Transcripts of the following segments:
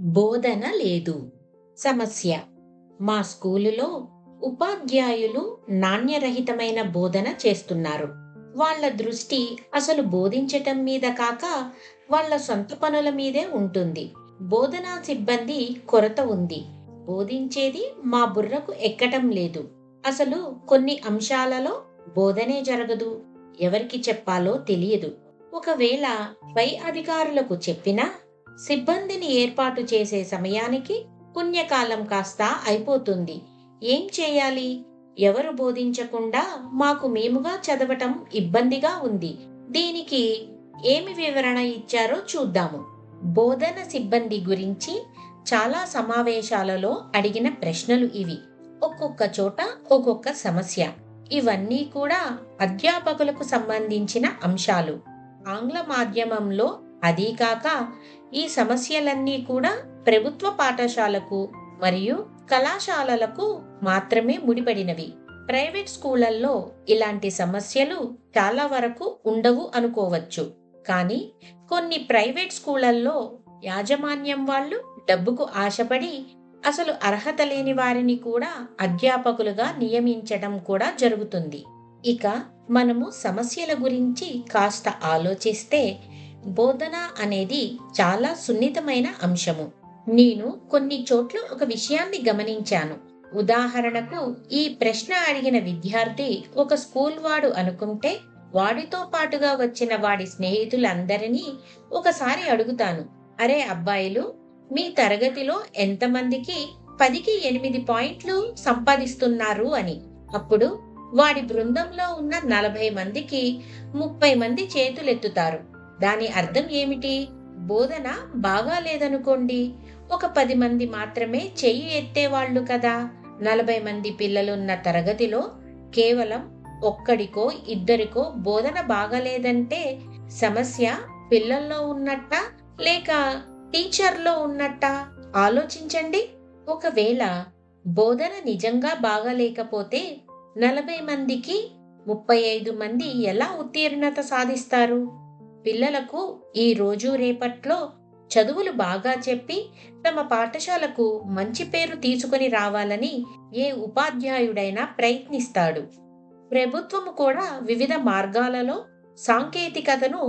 బోధన లేదు. సమస్య: మా స్కూలులో ఉపాధ్యాయులు నాణ్యరహితమైన బోధన చేస్తున్నారు. వాళ్ళ దృష్టి అసలు బోధించటం మీద కాక వాళ్ళ సొంత పనుల మీదే ఉంటుంది. బోధనా సిబ్బంది కొరత ఉంది. బోధించేది మా బుర్రకు ఎక్కటం లేదు. అసలు కొన్ని అంశాలలో బోధనే జరగదు. ఎవరికి చెప్పాలో తెలియదు. ఒకవేళ పై అధికారులకు చెప్పినా సిబ్బందిని ఏర్పాటు చేసే సమయానికి పుణ్యకాలం కాస్త అయిపోతుంది. ఏం చేయాలి? ఎవరు బోధించకుండా మాకు మేముగా చదవటం ఇబ్బందిగా ఉంది. దీనికి ఏమి వివరణ ఇచ్చారో చూద్దాము. బోధన సిబ్బంది గురించి చాలా సమావేశాలలో అడిగిన ప్రశ్నలు ఇవి. ఒక్కొక్క చోట ఒక్కొక్క సమస్య. ఇవన్నీ కూడా అధ్యాపకులకు సంబంధించిన అంశాలు. ఆంగ్ల మాధ్యమంలో, అదీ కాక ఈ సమస్యలన్నీ కూడా ప్రభుత్వ పాఠశాలకు మరియు కళాశాలలకు మాత్రమే ముడిపడినవి. ప్రైవేట్ స్కూళ్లలో ఇలాంటి సమస్యలు చాలా వరకు ఉండవు అనుకోవచ్చు. కానీ కొన్ని ప్రైవేట్ స్కూళ్లలో యాజమాన్యం వాళ్ళు డబ్బుకు ఆశపడి అసలు అర్హత లేని వారిని కూడా అధ్యాపకులుగా నియమించడం కూడా జరుగుతుంది. ఇక మనము సమస్యల గురించి కాస్త ఆలోచిస్తే బోధన అనేది చాలా సున్నితమైన అంశము. నేను కొన్ని చోట్ల ఒక విషయాన్ని గమనించాను. ఉదాహరణకు, ఈ ప్రశ్న అడిగిన విద్యార్థి ఒక స్కూల్ వాడు అనుకుంటే వాడితో పాటుగా వచ్చిన వాడి స్నేహితులందరినీ ఒకసారి అడుగుతాను, అరే అబ్బాయిలు, మీ తరగతిలో ఎంతమందికి 10కి 8 పాయింట్లు సంపాదిస్తున్నారు అని. అప్పుడు వాడి బృందంలో ఉన్న 40 మందికి 30 మంది చేతులెత్తుతారు. దాని అర్థం ఏమిటి? బోధన బాగా లేదనుకోండి, ఒక 10 మంది మాత్రమే చెయ్యి ఎత్తేవాళ్లు కదా. 40 మంది పిల్లలున్న తరగతిలో కేవలం ఒక్కడికో ఇద్దరికో బోధన బాగాలేదంటే సమస్య పిల్లల్లో ఉన్నట్ట లేక టీచర్లో ఉన్నట్ట? ఆలోచించండి. ఒకవేళ బోధన నిజంగా బాగాలేకపోతే 40 మందికి 35 మంది ఎలా ఉత్తీర్ణత సాధిస్తారు? పిల్లలకు ఈ రోజు రేపట్లో చదువులు బాగా చెప్పి తమ పాఠశాలకు మంచి పేరు తీసుకొని రావాలని ఏ ఉపాధ్యాయుడైనా ప్రయత్నిస్తాడు. ప్రభుత్వము కూడా వివిధ మార్గాలలో సాంకేతికతను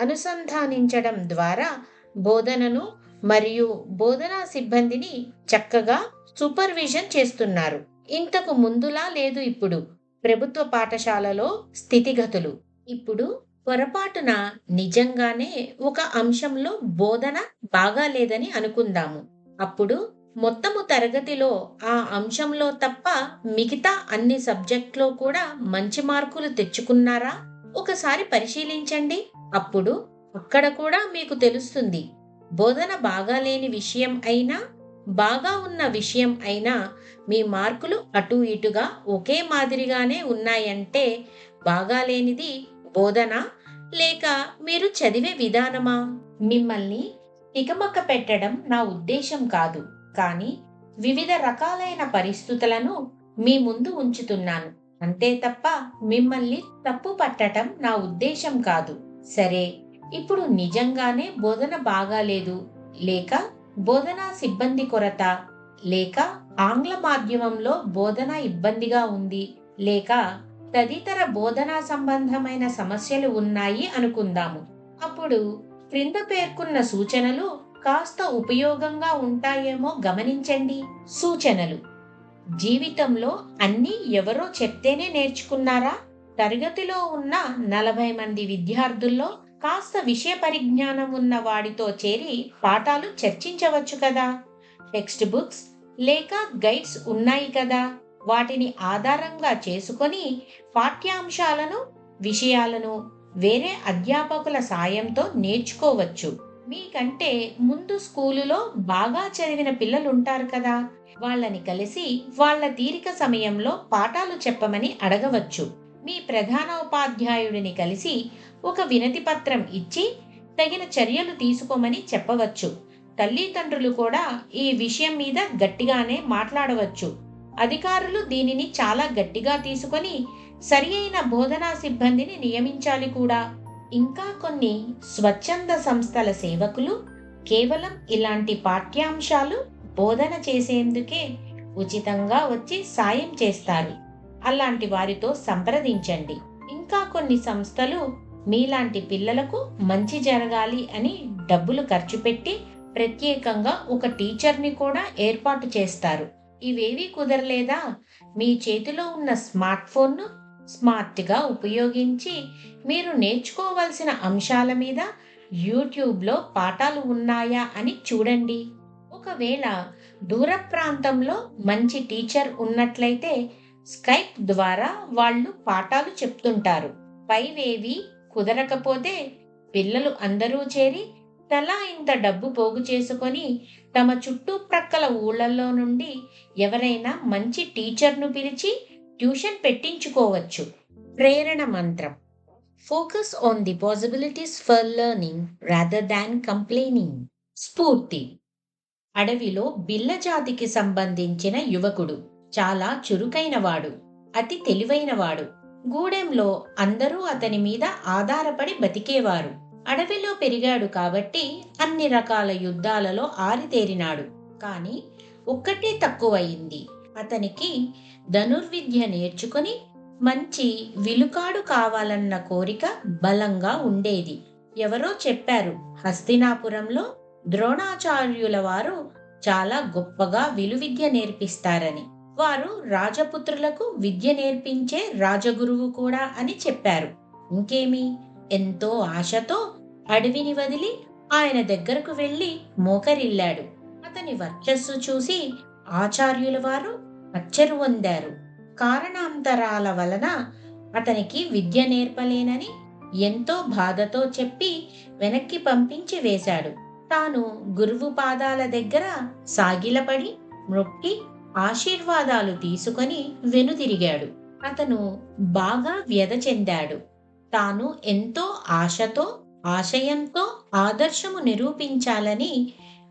అనుసంధానించడం ద్వారా బోధనను మరియు బోధనా సిబ్బందిని చక్కగా సూపర్విజన్ చేస్తున్నారు. ఇంతకు ముందులా లేదు ఇప్పుడు ప్రభుత్వ పాఠశాలలో స్థితిగతులు. ఇప్పుడు పొరపాటున నిజంగానే ఒక అంశంలో బోధన బాగాలేదని అనుకుందాము. అప్పుడు మొత్తము తరగతిలో ఆ అంశంలో తప్ప మిగతా అన్ని సబ్జెక్టులో కూడా మంచి మార్కులు తెచ్చుకున్నారా? ఒకసారి పరిశీలించండి. అప్పుడు అక్కడ కూడా మీకు తెలుస్తుంది. బోధన బాగాలేని విషయం అయినా బాగా ఉన్న విషయం అయినా మీ మార్కులు అటు ఇటుగా ఒకే మాదిరిగానే ఉన్నాయంటే బాగాలేనిది బోధన లేక మీరు చదివే విధానమా? మిమ్మల్ని తికమక పెట్టడం నా ఉద్దేశం కాదు, కానీ వివిధ రకాలైన పరిస్థితులను మీ ముందు ఉంచుతున్నాను అంతే తప్ప మిమ్మల్ని తప్పు పట్టడం నా ఉద్దేశం కాదు. సరే, ఇప్పుడు నిజంగానే బోధన బాగాలేదు, లేక బోధనా సిబ్బంది కొరత, లేక ఆంగ్ల మాధ్యమంలో బోధన ఇబ్బందిగా ఉంది, లేక తదితర బోధనా సంబంధమైన సమస్యలు ఉన్నాయి అనుకుందాము. అప్పుడు క్రింద పేర్కొన్న సూచనలు కాస్త ఉపయోగంగా ఉంటాయేమో గమనించండి. సూచనలు: జీవితంలో అన్నీ ఎవరో చెప్తేనే నేర్చుకున్నారా? తరగతిలో ఉన్న 40 మంది విద్యార్థుల్లో కాస్త విషయ పరిజ్ఞానం ఉన్న వాడితో చేరి పాఠాలు చర్చించవచ్చు కదా. టెక్స్ట్ బుక్స్ లేక గైడ్స్ ఉన్నాయి కదా, వాటిని ఆధారంగా చేసుకొని పాఠ్యాంశాలను, విషయాలను వేరే అధ్యాపకుల సాయంతో నేర్చుకోవచ్చు. మీకంటే ముందు స్కూలులో బాగా చదివిన పిల్లలుంటారు కదా, వాళ్ళని కలిసి వాళ్ళ తీరిక సమయంలో పాఠాలు చెప్పమని అడగవచ్చు. మీ ప్రధానోపాధ్యాయుడిని కలిసి ఒక వినతి పత్రం ఇచ్చి తగిన చర్యలు తీసుకోమని చెప్పవచ్చు. తల్లిదండ్రులు కూడా ఈ విషయం మీద గట్టిగానే మాట్లాడవచ్చు. అధికారులు దీనిని చాలా గట్టిగా తీసుకొని సరి అయిన బోధనా సిబ్బందిని నియమించాలి కూడా. ఇంకా కొన్ని స్వచ్ఛంద సంస్థల సేవకులు కేవలం ఇలాంటి పాఠ్యాంశాలు బోధన చేసేందుకే ఉచితంగా వచ్చి సాయం చేస్తారు. అలాంటి వారితో సంప్రదించండి. ఇంకా కొన్ని సంస్థలు మీలాంటి పిల్లలకు మంచి జరగాలి అని డబ్బులు ఖర్చు పెట్టి ప్రత్యేకంగా ఒక టీచర్ని కూడా ఏర్పాటు చేస్తారు. ఇవేవీ కుదరలేదా? మీ చేతిలో ఉన్న స్మార్ట్ ఫోన్ను స్మార్ట్గా ఉపయోగించి మీరు నేర్చుకోవలసిన అంశాల మీద యూట్యూబ్లో పాఠాలు ఉన్నాయా అని చూడండి. ఒకవేళ దూర ప్రాంతంలో మంచి టీచర్ ఉన్నట్లయితే స్కైప్ ద్వారా వాళ్ళు పాఠాలు చెప్తుంటారు. పైవేవి కుదరకపోతే పిల్లలు అందరూ చేరి తలా ఇంత డబ్బు పోగు చేసుకొని తమ చుట్టుప్రక్కల ఊళ్ళల్లో నుండి ఎవరైనా మంచి టీచర్ను పిలిచి ట్యూషన్ పెట్టించుకోవచ్చు. ప్రేరణ మంత్రం: focus on the possibilities for learning rather than complaining. స్ఫూర్తి: అడవిలో బిల్ల జాతికి సంబంధించిన యువకుడు. చాలా చురుకైనవాడు, అతి తెలివైనవాడు. గూడెంలో అందరూ అతని మీద ఆధారపడి బతికేవారు. అడవిలో పెరిగాడు కాబట్టి అన్ని రకాల యుద్ధాలలో ఆరితేరినాడు. కాని ఒక్కటే తక్కువయింది. అతనికి ధనుర్విద్య నేర్చుకుని మంచి విలుకాడు కావాలన్న కోరిక బలంగా ఉండేది. ఎవరో చెప్పారు, హస్తినాపురంలో ద్రోణాచార్యుల వారు చాలా గొప్పగా విలువిద్య నేర్పిస్తారని. వారు రాజపుత్రులకు విద్య నేర్పించే రాజగురువు కూడా అని చెప్పారు. ఇంకేమి, ఎంతో ఆశతో అడవిని వదిలి ఆయన దగ్గరకు వెళ్లి మోకరిల్లాడు. అతని వర్చస్సు చూసి ఆచార్యుల వారు అచ్చరు పొందారు. కారణాంతరాల వలన అతనికి విద్య నేర్పలేనని ఎంతో బాధతో చెప్పి వెనక్కి పంపించి వేశాడు. తాను గురువు పాదాల దగ్గర సాగిలపడి మొక్కి ఆశీర్వాదాలు తీసుకొని వెనుదిరిగాడు. అతను బాగా వ్యధ చెందాడు. తాను ఎంతో ఆశతో, ఆశయంతో ఆదర్శము నిరూపించాలని,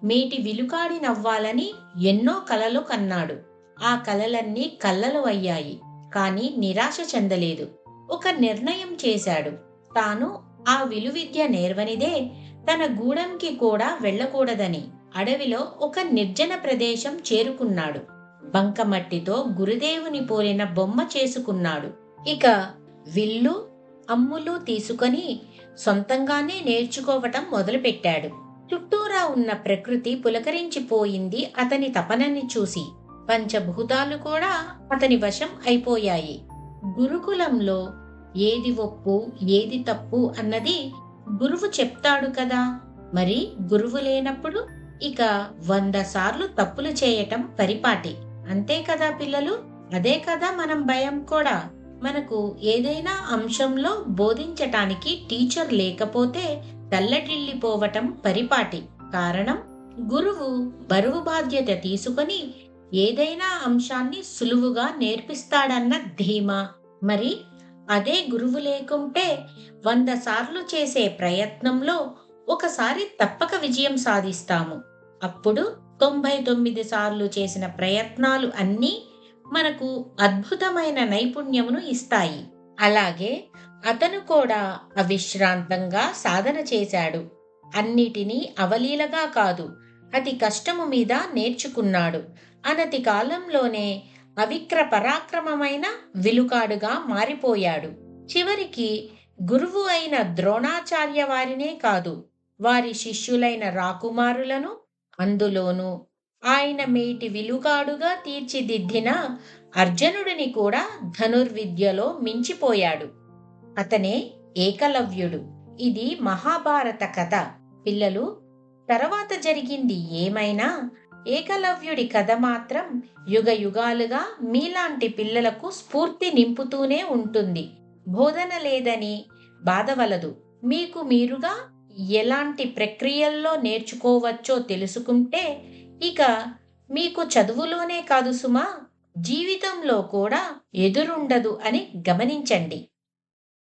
మేటి విలుకాడి నవ్వాలని ఎన్నో కలలు కన్నాడు. ఆ కలలన్నీ కల్లలు అయ్యాయి. కాని నిరాశ చెందలేదు. ఒక నిర్ణయం చేశాడు. తాను ఆ విలువిద్య నేర్వనిదే తన గూడెంకి కూడా వెళ్ళకూడదని. అడవిలో ఒక నిర్జన ప్రదేశం చేరుకున్నాడు. బంకమట్టితో గురుదేవుని పోలిన బొమ్మ చేసుకున్నాడు. ఇక విల్లు, అమ్ములు తీసుకొని సొంతంగానే నేర్చుకోవటం మొదలుపెట్టాడు. చుట్టూరా ఉన్న ప్రకృతి పులకరించిపోయింది అతని తపనని చూసి. పంచభూతాలు కూడా అతని వశం అయిపోయాయి. గురుకులంలో ఏది ఒప్పు, ఏది తప్పు అన్నది గురువు చెప్తాడు కదా. మరి గురువు లేనప్పుడు ఇక 100 సార్లు తప్పులు చేయటం పరిపాటి. అంతే కదా పిల్లలు? అదే కదా మనం భయం కూడా. మనకు ఏదైనా అంశంలో బోధించటానికి టీచర్ లేకపోతే తల్లడిల్లిపోవటం పరిపాటి. కారణం, గురువు బరువు బాధ్యత తీసుకొని ఏదైనా అంశాన్ని సులువుగా నేర్పిస్తాడన్న ధీమా. మరి అదే గురువు లేకుంటే 100 సార్లు చేసే ప్రయత్నంలో ఒకసారి తప్పక విజయం సాధిస్తాము. అప్పుడు 99 సార్లు చేసిన ప్రయత్నాలు అన్నీ మనకు అద్భుతమైన నైపుణ్యమును ఇస్తాయి. అలాగే అతను కూడా అవిశ్రాంతంగా సాధన చేశాడు. అన్నిటినీ అవలీలగా కాదు, అతి కష్టము మీద నేర్చుకున్నాడు. అనతి కాలంలోనే అవిక్ర పరాక్రమమైన విలుకాడుగా మారిపోయాడు. చివరికి గురువు అయిన ద్రోణాచార్య వారినే కాదు, వారి శిష్యులైన రాకుమారులను, అందులోనూ ఆయన మేటి విలుకాడుగా తీర్చిదిద్దిన అర్జునుడిని కూడా ధనుర్విద్యలో మించిపోయాడు. అతనే ఏకలవ్యుడు. ఇది మహాభారత కథ. పిల్లలు, తర్వాత జరిగింది ఏమైనా ఏకలవ్యుడి కథ మాత్రం యుగ యుగాలుగా మీలాంటి పిల్లలకు స్ఫూర్తి నింపుతూనే ఉంటుంది. బోధన లేదని బాధవలదు. మీకు మీరుగా ఎలాంటి ప్రక్రియల్లో నేర్చుకోవచ్చో తెలుసుకుంటే ఇక మీకు చదువులోనే కాదు సుమా, జీవితంలో కూడా ఎదురుండదు అని గమనించండి.